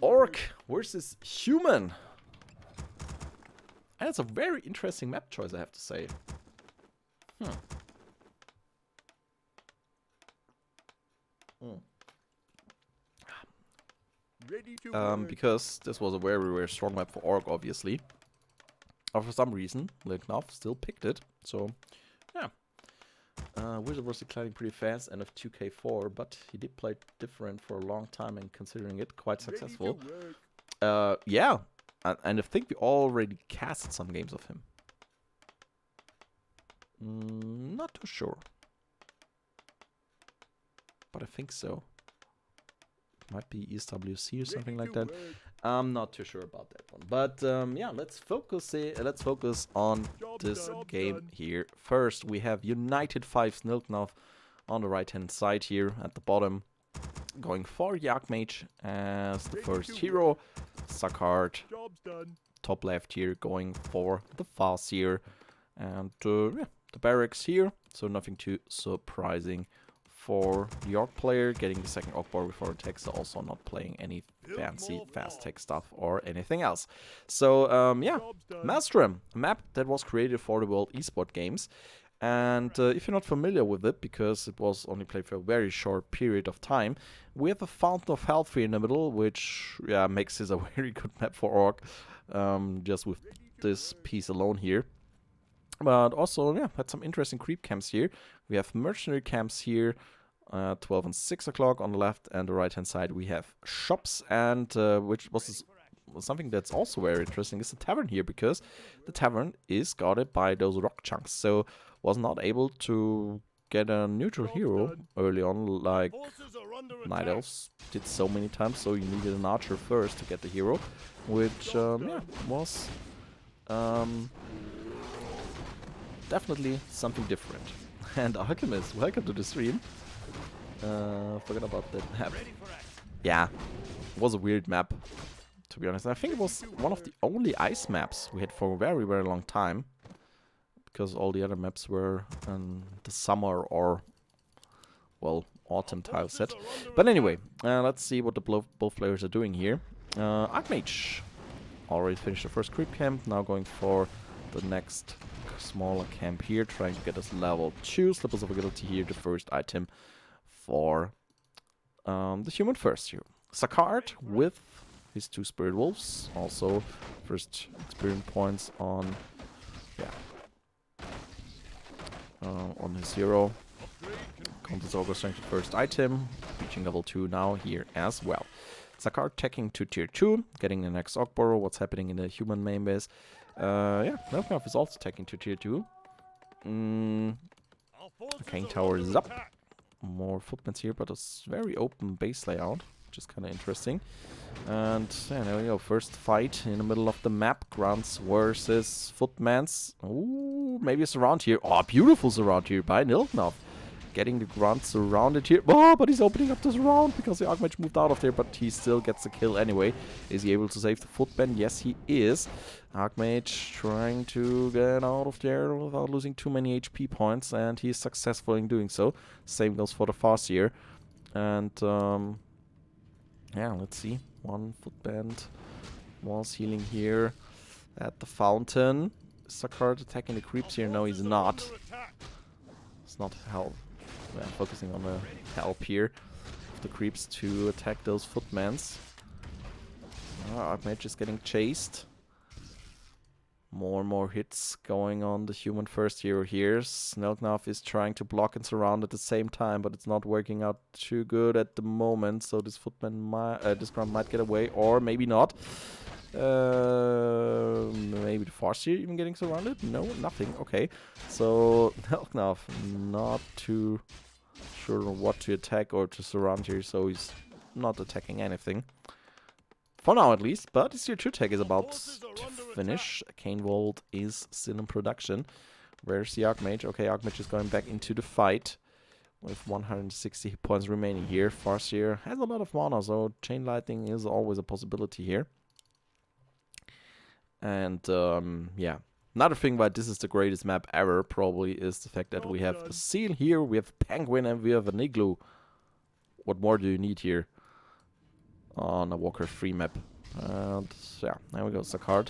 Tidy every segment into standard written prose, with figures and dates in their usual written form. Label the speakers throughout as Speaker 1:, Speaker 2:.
Speaker 1: Orc versus Human. And it's a very interesting map choice, I have to say. Because this was a very, very strong map for Orc, obviously. But for some reason, Nilknarf still picked it. So, yeah. Wizard was declining pretty fast, end of 2K4, but he did play different for a long time and considering it quite successful. Yeah, and I think we already cast some games of him. Not too sure. But I think so. Might be East WC or something like that. I'm not too sure about that one. But yeah, let's focus on this game here. First, we have United 5's Nilknarf on the right-hand side here at the bottom. Going for Archmage as the first hero. Zacard, top left here, going for the Farseer. And yeah, the barracks here. So nothing too surprising for the Orc player, getting the second Orc bar before attack, so also not playing any fancy fast tech stuff or anything else. So yeah, Maelstrom, a map that was created for the World Esport Games. And if you're not familiar with it, because it was only played for a very short period of time, we have a Fountain of Health here in the middle, which yeah makes this a very good map for Orc, just with this piece alone here. But also, yeah, had some interesting creep camps here. We have mercenary camps here, 12 and 6 o'clock on the left, and the right-hand side we have shops, and which was something that's also very interesting is the tavern here, because the tavern is guarded by those rock chunks, so was not able to get a neutral hero early on, like Night Elves did so many times, so you needed an archer first to get the hero, which, yeah, was definitely something different. And Alchemist, welcome to the stream. Forgot about that map. Yeah, it was a weird map, to be honest. I think it was one of the only ice maps we had for a very, very long time. Because all the other maps were in the summer or, well, autumn tile set. But anyway, let's see what the both players are doing here. Archmage already finished the first creep camp, now going for the next smaller camp here, trying to get us level 2. Slippers of Agility here, the first item for the human first here. Zacard with his 2 Spirit Wolves, also first experience points on, yeah, on his hero. Counters Ogre Strength, the first item, reaching level 2 now here as well. Zacard taking to tier 2, getting the next Ogboro. What's happening in the human main base? Yeah, Nilknarf is also taking to tier 2. Arcane Tower is up. More footmans here, but a very open base layout, which is kind of interesting. And yeah, there we go. First fight in the middle of the map. Grunts versus footmans. Ooh, maybe a surround here. Oh, beautiful surround here by Nilknarf. Getting the Grunt surrounded here. Oh, but he's opening up the surround because the Archmage moved out of there, but he still gets the kill anyway. Is he able to save the footman? Yes, he is. Archmage trying to get out of there without losing too many HP points, and he is successful in doing so. Same goes for the Farseer. And yeah, let's see. One footband was healing here at the fountain. Zacard attacking the creeps here. No, he's not. It's not help. Yeah, focusing on the help here of the creeps to attack those footmans. Archmage is getting chased. More and more hits going on the human first hero here. Nilknarf is trying to block and surround at the same time, but it's not working out too good at the moment. So this footman might, this Grunt might get away, or maybe not. Maybe the Farseer even getting surrounded? No, nothing. Okay, so Nilknarf not too sure what to attack or to surround here, so he's not attacking anything. For now, at least. But his tier 2 tech is about to finish. Cane Vault is still in production. Where's the Archmage? Okay, Archmage is going back into the fight with 160 hit points remaining here. Farseer has a lot of mana, so Chain Lightning is always a possibility here. And yeah, another thing why this is the greatest map ever probably is the fact that we have a seal here, we have Penguin, and we have an Igloo. What more do you need here? on a Walker free map. And yeah, there we go, Zacard.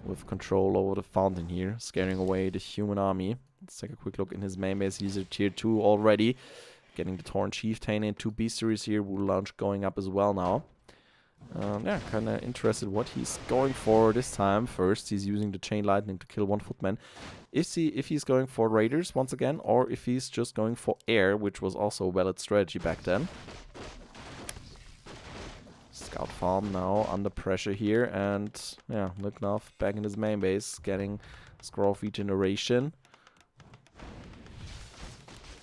Speaker 1: With control over the fountain here, scaring away the human army. Let's take a quick look in his main base. He's a tier 2 already. Getting the Torn Chieftain in 2 bestiaries here. Wool Launch going up as well now. Yeah, kind of interested what he's going for this time. First, he's using the Chain Lightning to kill 1 footman. If he's going for Raiders once again, or if he's just going for air, which was also a valid strategy back then. Scout farm now under pressure here, and yeah, Nilknarf back in his main base, getting scroll regeneration.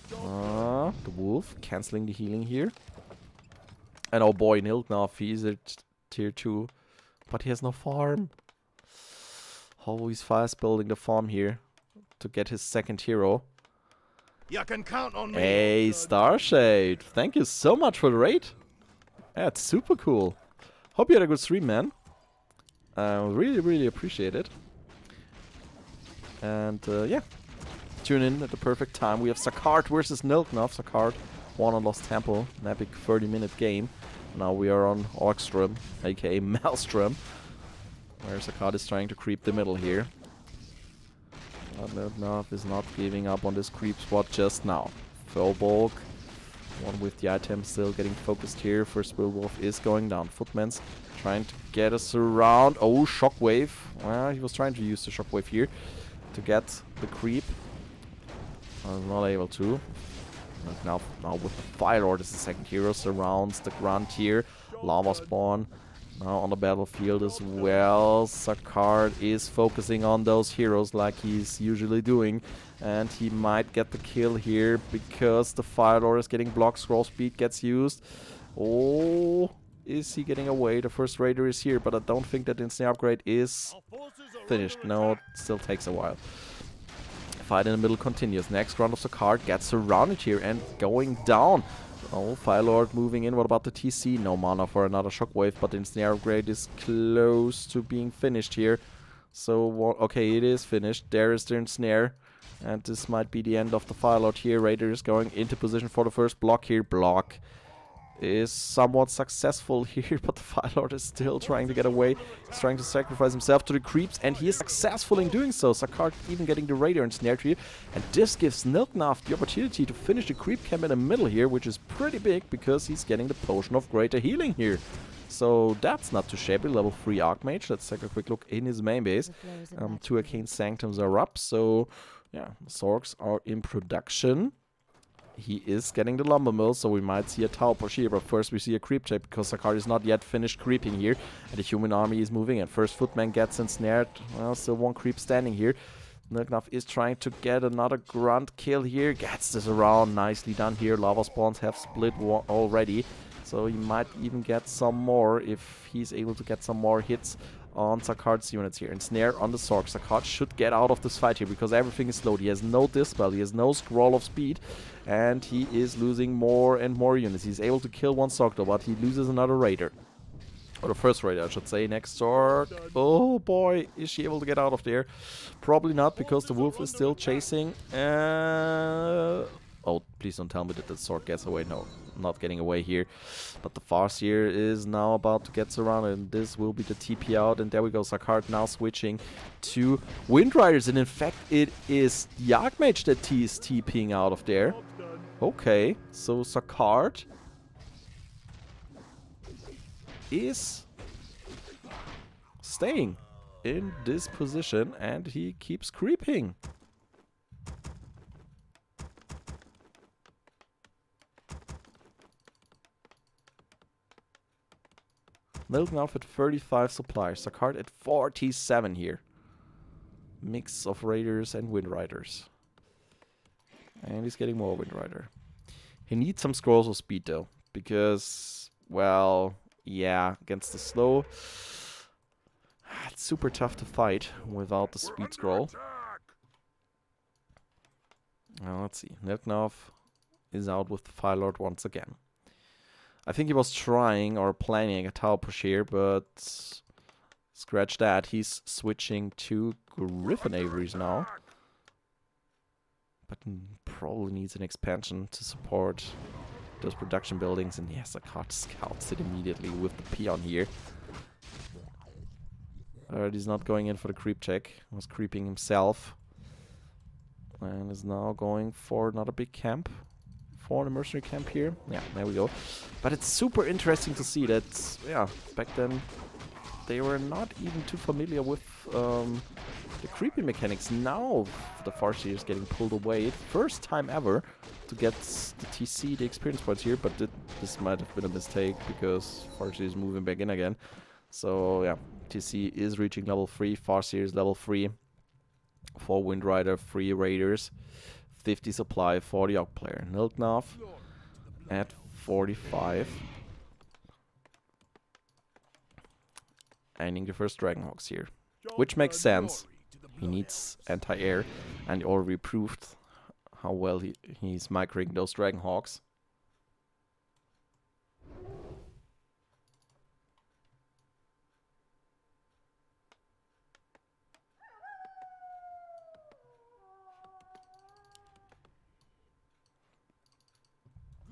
Speaker 1: The wolf canceling the healing here. And oh boy, Nilknarf, he's at tier 2, but he has no farm. Oh, he's fast building the farm here to get his second hero.
Speaker 2: You can count on me.
Speaker 1: Hey, Starshade, thank you so much for the raid. That's super cool. Hope you had a good stream, man. Really, really appreciate it. And yeah, tune in at the perfect time. We have Zacard versus Nilknarf. Zacard won on Lost Temple, an epic 30-minute game. Now we are on Orkstrom, aka Maelstrom, where Zacard is trying to creep the middle here. But Nilknarf is not giving up on this creep spot just now. Fellbolg, one with the item, still getting focused here. First Wolf is going down. Footman's trying to get us around. Oh, Shockwave. Well, he was trying to use the Shockwave here to get the creep. Was not able to. Now with the Fire Lord as the second hero, surrounds the Grunt here. Lava Spawn now on the battlefield as well. Zacard is focusing on those heroes like he's usually doing. And he might get the kill here because the Fire Lord is getting blocked. Scroll speed gets used. Oh, is he getting away? The first Raider is here, but I don't think that instant upgrade is finished. No, it still takes a while. Fight in the middle continues. Next round of Zacard gets surrounded here and going down. Oh, Fire Lord moving in. What about the TC? No mana for another Shockwave, but the instant upgrade is close to being finished here. So, okay, it is finished. There is the ensnare. And this might be the end of the Fire Lord here. Raider is going into position for the first block here. Block is somewhat successful here, but the Fire Lord is still trying to get away. He's trying to sacrifice himself to the creeps, and he is successful in doing so. Zacard even getting the Raider ensnared here. And this gives Nilknarf the opportunity to finish the creep camp in the middle here, which is pretty big because he's getting the Potion of Greater Healing here. So that's not too shabby. Level 3 Archmage. Let's take a quick look in his main base. 2 Arcane Sanctums are up, so yeah, Zorgs are in production. He is getting the Lumber Mill, so we might see a Tau push here, but first we see a creep check because Zacard is not yet finished creeping here, and the human army is moving in. First Footman gets ensnared. Well, still one creep standing here. Nilknarf is trying to get another Grunt kill here. Gets this around. Nicely done here. Lava Spawns have split already, so he might even get some more if he's able to get some more hits on Zacard's units here. Ensnare on the Zorg. Zacard should get out of this fight here because everything is slowed. He has no Dispel, he has no Scroll of Speed, and he is losing more and more units. He's able to kill one Zorg though, but he loses another Raider. Or the first Raider, I should say. Next Zorg. Oh boy, is she able to get out of there? Probably not, because the Wolf is still chasing. Oh, please don't tell me that the Zorg gets away. No, not getting away here. But the Farseer is now about to get surrounded, and this will be the TP out. And there we go, Zacard now switching to Wind Riders. And in fact, it is the Archmage that is TPing out of there. Okay, so Zacard is staying in this position, and he keeps creeping. Nilknarf at 35 supplies. Zacard at 47 here. Mix of Raiders and Wind Riders. And he's getting more Wind Rider. He needs some Scrolls of Speed though. Because, well, yeah, against the slow, it's super tough to fight without the Speed Scroll. Now let's see. Nilknarf is out with the Fire Lord once again. I think he was trying or planning a Tau push here, but scratch that. He's switching to Griffin Aviaries now. But probably needs an expansion to support those production buildings, and yes, Zacard scouts it immediately with the peon here. He's not going in for the creep check. Was creeping himself. And is now going for another big camp. For the mercenary camp here. Yeah, there we go. But it's super interesting to see that, yeah, back then they were not even too familiar with the creeping mechanics. Now the Farseer is getting pulled away. First time ever to get the TC, the experience points here, but this might have been a mistake because Farseer is moving back in again. So yeah, TC is reaching level 3, Farseer is level 3. 4 Windrider, 3 Raiders, 50 supply for the Orc player. Nilknarf at 45. Aiming the first Dragonhawks here, which makes sense. He needs anti-air, and he already proved how well he's microing those Dragonhawks.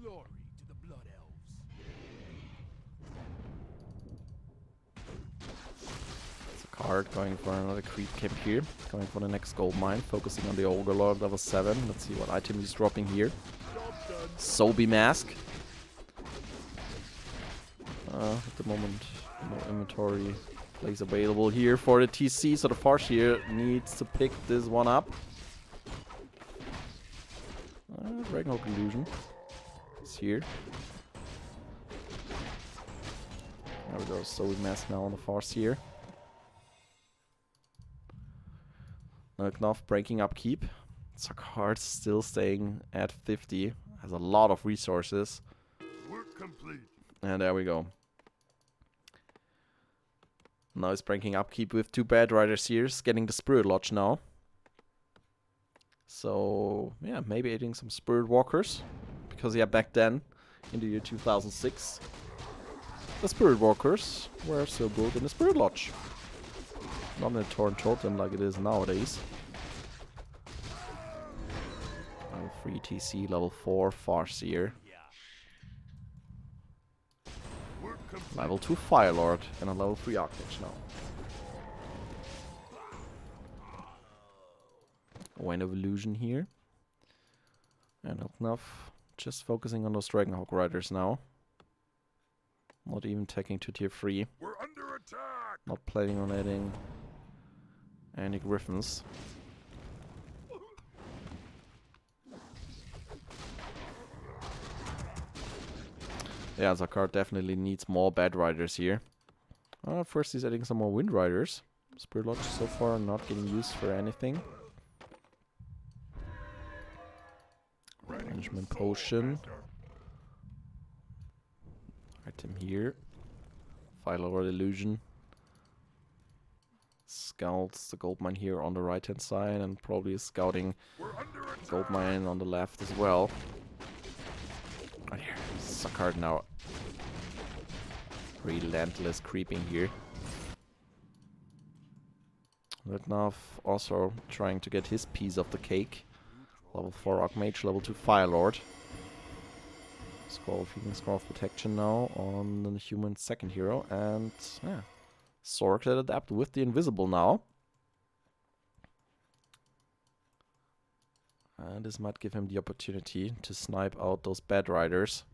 Speaker 2: Glory to the Blood Elves.
Speaker 1: Zacard going for another creep camp here. Going for the next gold mine. Focusing on the Ogre Lord level 7. Let's see what item he's dropping here. Sobi Mask. At the moment, no inventory place available here for the TC. So the Farseer needs to pick this one up. Dragonhawk Illusion. It's here. There we go. Sobi Mask now on the Farseer. Nilknarf breaking upkeep. Zacard still staying at 50. Has a lot of resources.
Speaker 2: Work complete.
Speaker 1: And there we go. Now he's breaking upkeep with 2 Bad Riders here. Getting the Spirit Lodge now. So, yeah, maybe adding some Spirit Walkers. Because, yeah, back then, in the year 2006, the Spirit Walkers were still built in the Spirit Lodge. Not in a Torn Totem like it is nowadays. Level 3 TC, level 4 Farseer. Level 2 Firelord and a level 3 Archmage now. Wayne of Illusion here. And Nilknarf just focusing on those Dragonhawk Riders now. Not even taking to tier 3.
Speaker 2: We're under attack.
Speaker 1: Not planning on adding any Griffins. Yeah, Zacard definitely needs more Bad Riders here. First he's adding some more Wind Riders. Spirit Lodge so far not getting used for anything. Management Potion. Item here. Firelord Illusion. Scouts the gold mine here on the right hand side and probably is scouting gold mine on the left as well. Oh, here, Zacard now relentless creeping here. Nilknarf also trying to get his piece of the cake. Level 4 Archmage, level 2 Firelord. Scroll of Healing, Scroll of Protection now on the human second hero. And yeah, Sork that adapt with the Invisible now. And this might give him the opportunity to snipe out those Bad Riders.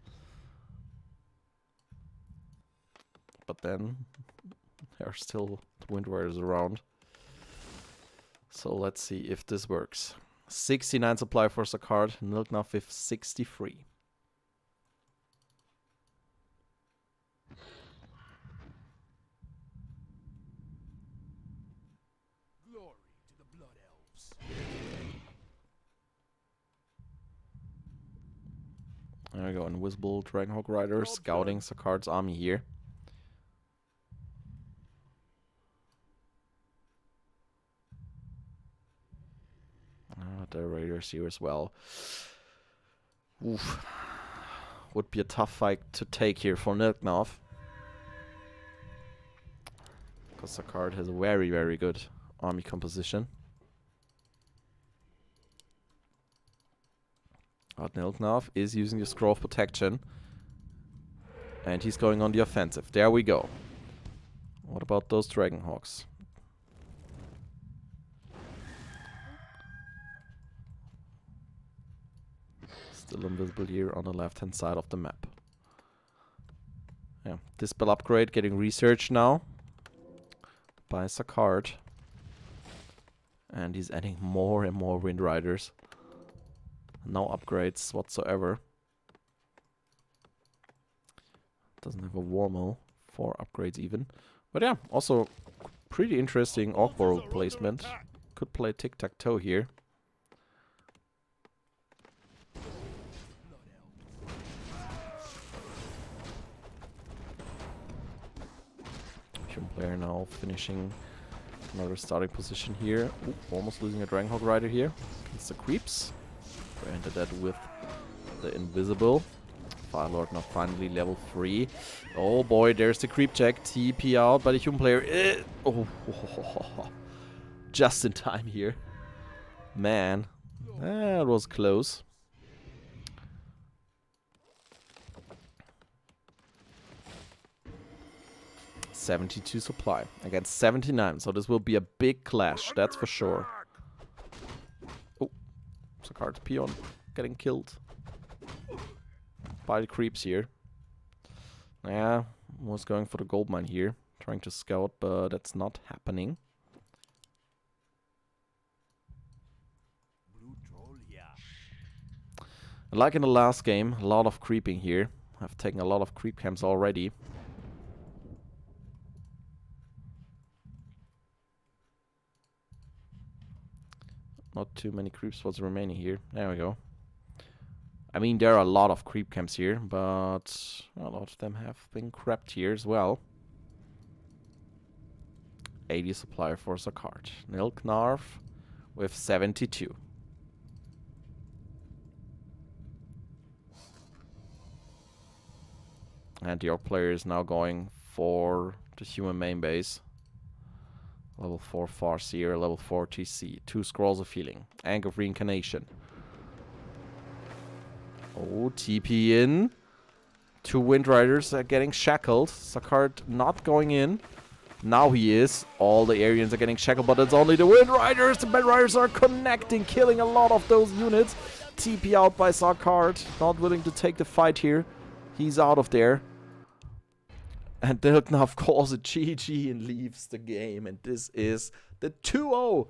Speaker 1: But then there are still Wind Riders around. So let's see if this works. 69 supply for Zacard, Nilknarf with 63.
Speaker 2: Glory to the Blood Elves.
Speaker 1: There we go, Invisible Dragonhawk Rider scouting Zacard's army here. The Raiders here as well. Oof. Would be a tough fight to take here for Nilknarf. Because Zacard has a very, very good army composition. But Nilknarf is using the Scroll of Protection. And he's going on the offensive. There we go. What about those Dragonhawks? Still invisible here on the left-hand side of the map. Yeah, this spell upgrade getting researched now by Zacard. And he's adding more and more Wind Riders. No upgrades whatsoever. Doesn't have a Warmel for upgrades even. But yeah, also pretty interesting Orc Burrow placement. Could play tic-tac-toe here. Human player now finishing another starting position here. Ooh, almost losing a Dragonhawk Rider here. Against the creeps. Granted that with the invisible. Firelord now finally level 3. Oh boy, there's the creep check. TP out by the human player. Oh, just in time here. Man, that was close. $72 supply against 79, so this will be a big clash, that's for sure. Oh, Zacard's peon getting killed by the creeps here. Yeah, was going for the gold mine here, trying to scout, but that's not happening. Like in the last game, a lot of creeping here. I've taken a lot of creep camps already. Not too many creep spots remaining here. There we go. I mean, there are a lot of creep camps here, but a lot of them have been crapped here as well. 80 supply for Zacard. Nilknarf with 72. And the Orc player is now going for the human main base. Level 4 Farseer, level 4 TC. 2 Scrolls of Healing. Anchor of Reincarnation. Oh, TP in. 2 Wind Riders are getting shackled. Zacard not going in. Now he is. All the Aryans are getting shackled, but it's only the Wind Riders. The Wind Riders are connecting, killing a lot of those units. TP out by Zacard. Not willing to take the fight here. He's out of there. And Nilknarf calls it GG and leaves the game. And this is the 2-0